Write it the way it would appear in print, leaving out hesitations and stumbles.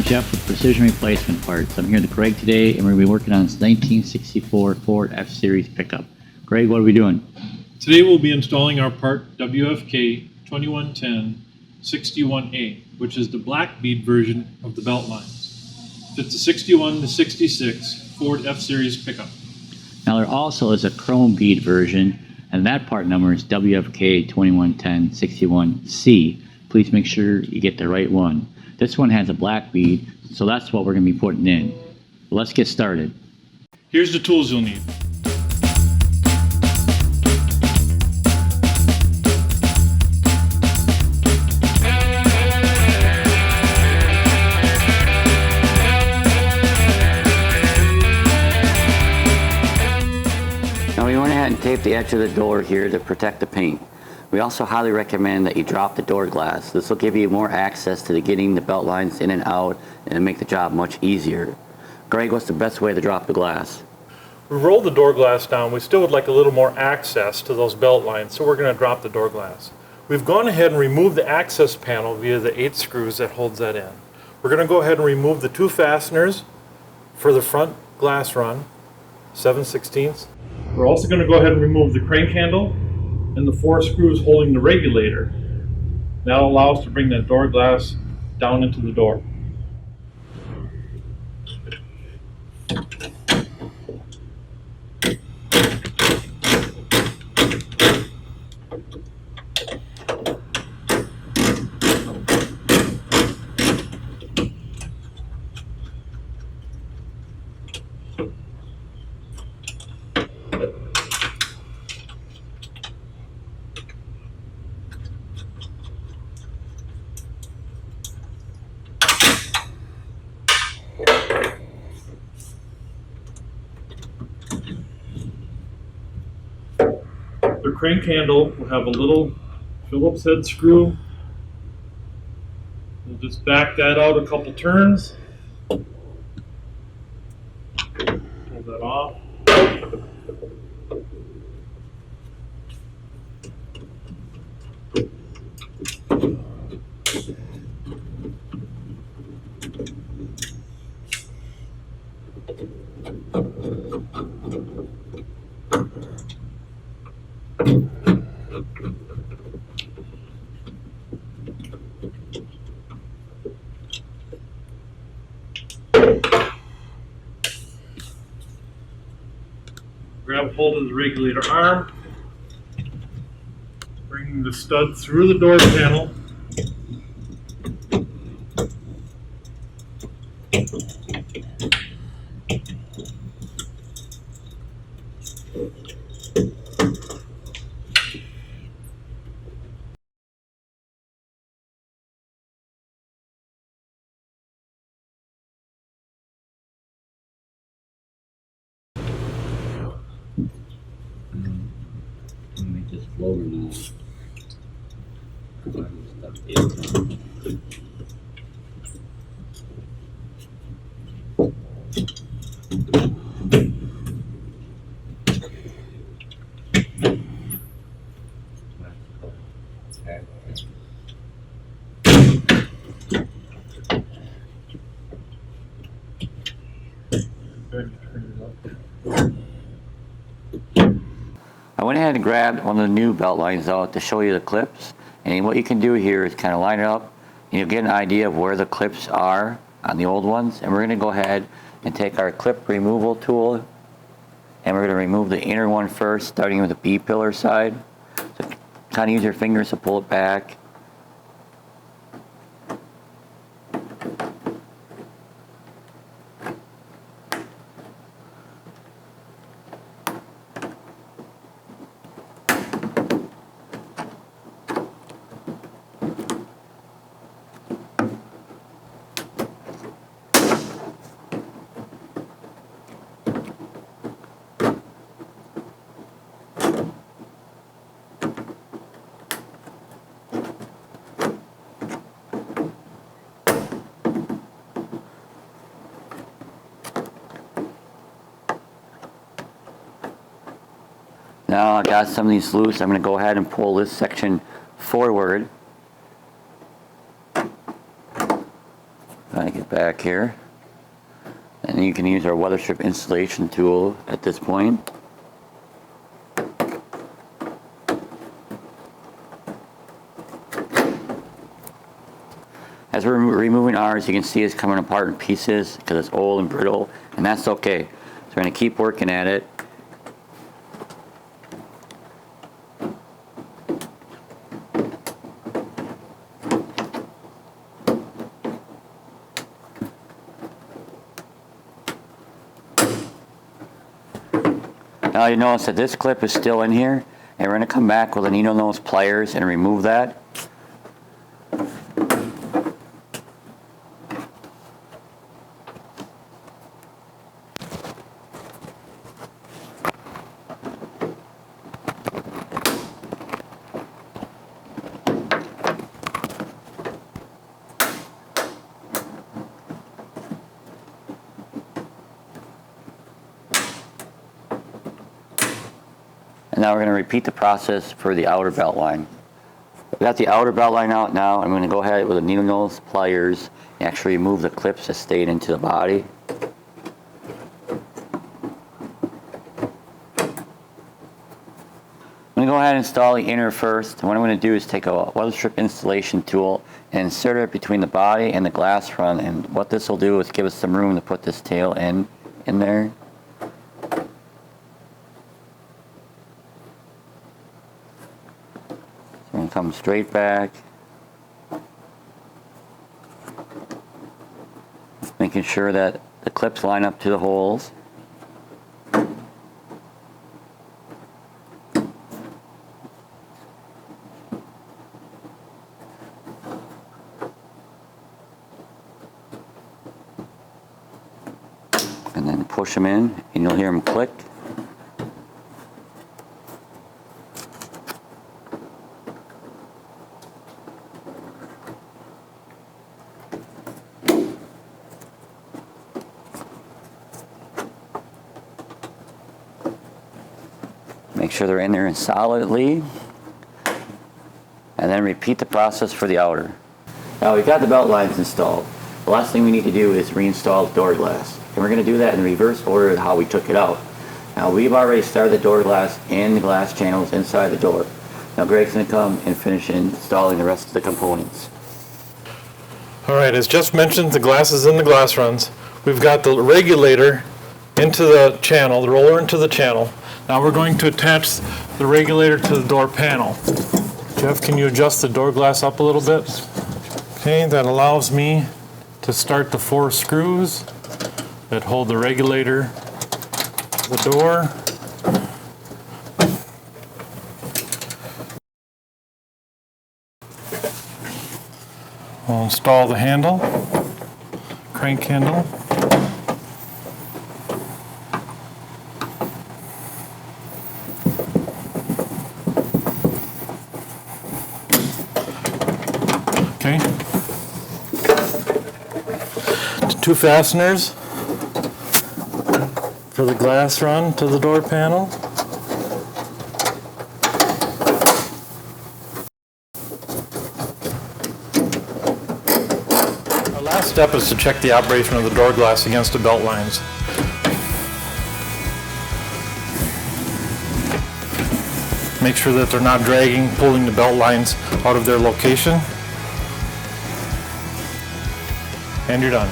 Jeff with Precision Replacement Parts. I'm here with Greg today, and we're going to be working on this 1964 Ford F-Series pickup. Greg, what are we doing? Today we'll be installing our part WFK 2110-61A, which is the black bead version of the Beltlines. It's a 61 to 66 Ford F-Series pickup. Now there also is a chrome bead version, and that part number is WFK 2110-61C. Please make sure you get the right one. This one has a black bead, so that's what we're going to be putting in. Let's get started. Here's the tools you'll need. Now we went ahead and taped the edge of the door here to protect the paint. We also highly recommend that you drop the door glass. This will give you more access to getting the belt lines in and out and make the job much easier. Greg, what's the best way to drop the glass? We rolled the door glass down. We still would like a little more access to those belt lines, so we're going to drop the door glass. We've gone ahead and removed the access panel via the 8 screws that holds that in. We're going to go ahead and remove the 2 fasteners for the front glass run, 7/16. We're also going to go ahead and remove the crank handle and the 4 screws holding the regulator. That'll allow us to bring that door glass down into the door. The crank handle will have a little Phillips head screw. We'll just back that out a couple turns. Pull that off. Grab hold of the regulator arm, bring the stud through the door panel, Make this floater now. I went ahead and grabbed one of the new belt lines out to show you the clips, and what you can do here is kind of line it up and you'll get an idea of where the clips are on the old ones. And we're going to go ahead and take our clip removal tool, and we're going to remove the inner one first, starting with the B-pillar side. So kind of use your fingers to pull it back. Now I got some of these loose. I'm going to go ahead and pull this section forward. I get back here. And you can use our Weatherstrip installation tool at this point. As we're removing ours, you can see it's coming apart in pieces because it's old and brittle, and that's okay. So we're going to keep working at it. Now you notice that this clip is still in here, and we're going to come back with a needle nose pliers and remove that. And now we're going to repeat the process for the outer belt line. We've got the outer belt line out now. I'm going to go ahead with a needle nose pliers and actually remove the clips that stayed into the body. I'm going to go ahead and install the inner first. And what I'm going to do is take a Weatherstrip installation tool and insert it between the body and the glass front. And what this will do is give us some room to put this tail in there. And come straight back, making sure that the clips line up to the holes. And then push them in, and you'll hear them click. Make sure they're in there solidly, and then repeat the process for the outer. Now we've got the belt lines installed. The last thing we need to do is reinstall the door glass, and we're going to do that in reverse order of how we took it out. Now we've already started the door glass and the glass channels inside the door. Now Greg's going to come and finish installing the rest of the components. Alright, as just mentioned, the glass is in the glass runs. We've got the regulator into the channel, the roller into the channel. Now we're going to attach the regulator to the door panel. Jeff, can you adjust the door glass up a little bit? Okay, that allows me to start the 4 screws that hold the regulator to the door. We'll install the handle, crank handle. Okay. 2 fasteners for the glass run to the door panel. Our last step is to check the operation of the door glass against the belt lines. Make sure that they're not dragging, pulling the belt lines out of their location. And you're done.